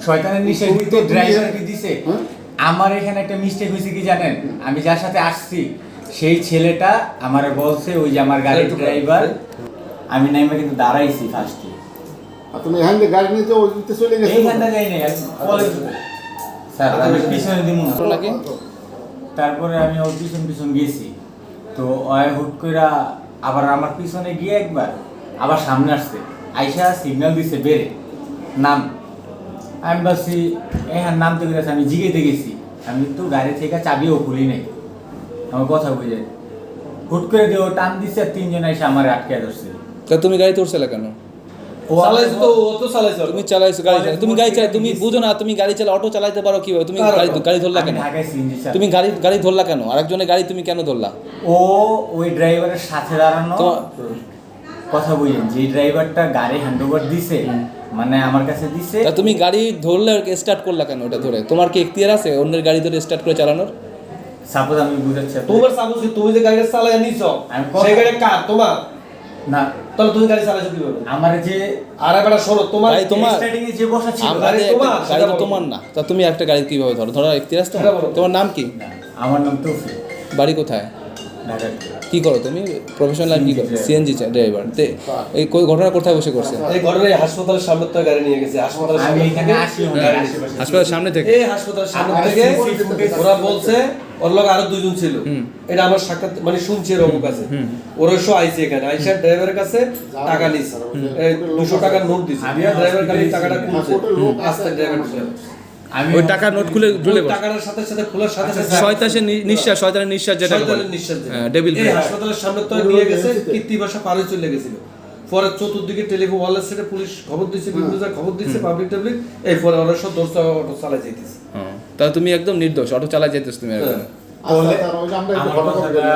শয়তানের নিশ্বাস দিতে ড্রাইভারকে দিছে। আমার এখানে একটা মিস্টেক হয়েছে কি জানেন, আমি যার সাথে আসছি সেই ছেলেটা আমারে বলছে ওই যে আমার গাড়ির ড্রাইভার, আমি নাইমা কিন্তু দাঁড়াইছি ফার্স্টে। আর তুমি এখান থেকে গাড়ি নিয়ে ওই দিতে চলে গেছো? এইখানটা যাই নাই, কলেজ স্যার আমি পিছনে দিব না লাগে। তারপরে আমি ওর পিছন পিছন গেছি, তো ওই হুট কইরা আবার আমার পিছনে গিয়ে একবার আবার সামনে আসছে, আইসা সিগন্যাল দিছে বেরে নাম। আমি বলছি হ্যাঁ নামতে গেছে, আমি জিগেতে গেছি, আমি তো গাড়ি থেকে চাবিও খুলি নাই, আমার কথা বুঝে হুট করে দিয়ে ও টান দিচ্ছে আর তিনজন এসে আমার আটকে ধরছে। তা তুমি গাড়ি ধরছিলে কেন? চালাইছো তো, ও তো চালাইছো। তুমি চালাইছো গাড়ি, তুমি গাড়ি চালাই, তুমি বুঝো না, তুমি গাড়ি চালা, অটো চালাতে পারো কিভাবে? তুমি গাড়ি ধরলা কেন? ঢাকায় সিএনজি চালাই। তুমি গাড়ি ধরলা কেন? আরেকজনের গাড়ি তুমি কেন ধরলা? ও ওই ড্রাইভারের সাথে দাঁড়ানো, কথা বুঝেন, যে ড্রাইভারটা গাড়ি হ্যান্ডওভার দিছে মানে আমার কাছে দিছে। তা তুমি গাড়ি ধরলে স্টার্ট করলা কেন? ওটা ধরে তোমার কি এখতিয়ার আছে অন্যের গাড়ি ধরে স্টার্ট করে চালানোর? সাপোজ আমি বুঝাচ্ছি তোমার সাপোজ তুমি যে গাড়িটা চালাই নিছো, সেই গাড়ি কার? তোমার না, তাহলে তুমি গাড়ি চালাইছো কিভাবে? আমার যে আর একবার শোনো, তোমার গাড়ি তোমার, স্টার্টিং এ যে বসা ছিল আমাদের গাড়ি তো তোমার না, তা তুমি একটা গাড়ি কিভাবে ধরো? ধরার এখতিয়ার আছে তোমার? তোমার নাম কি? আমার নাম তৌফিক, বাড়ি কোথায়? ঢাকায়। কি করো তুমি? প্রফেশনাল কি করো? CNG driver. এই ঘটনা কোথায় বসে করছে? এই ঘটনায় হাসপাতালের সামনে থেকে গাড়ি নিয়ে গেছে, হাসপাতালের আমি সামনে এখানে থেকে আসি হাসপাতালের সামনে থেকে? এই হাসপাতালের সামনে থেকে ওরা বলছে ওর লোক আরো দুজন ছিল, এটা আমার সাক্ষাৎ মানে শুনছি এর কাছে। ওরা সব আইছে এখানে, আইসা ড্রাইভারের কাছে টাকা নিছে, 200 টাকার নোট দিছে, ড্রাইভার খালি টাকাটা খুলছে, আস্তে ড্রাইভার আমি ওই টাকা নোট খুলে ঢুলে বসে টাকাটার সাথে সাথে খোলার সাথে সাথে শয়তানের নিঃশ্বাস যেটা বলে। শয়তানের নিঃশ্বাস দেয়। হ্যাঁ, ডেভিল এই ব্রেথ। হাসপাতালের সামনে তো নিয়ে গেছে, কীর্তি ভাষা পারে চলে গেছিল। পরে চতুর্দিকে টেলিফোন ওয়ালের সাথে পুলিশ খবর দিচ্ছে, বিভিন্ন জায়গায় খবর দিচ্ছে, পাবলিক টাবলিক, এই পরে ওরা সব দোস্ত অটো চালাই যাইতেছে। তা তুমি একদম নির্দোষ, অটো চালা যেতেছ তুমি একদম। আচ্ছা, তার ওই যে আমরা একটু আমার ফটো কথাটা করে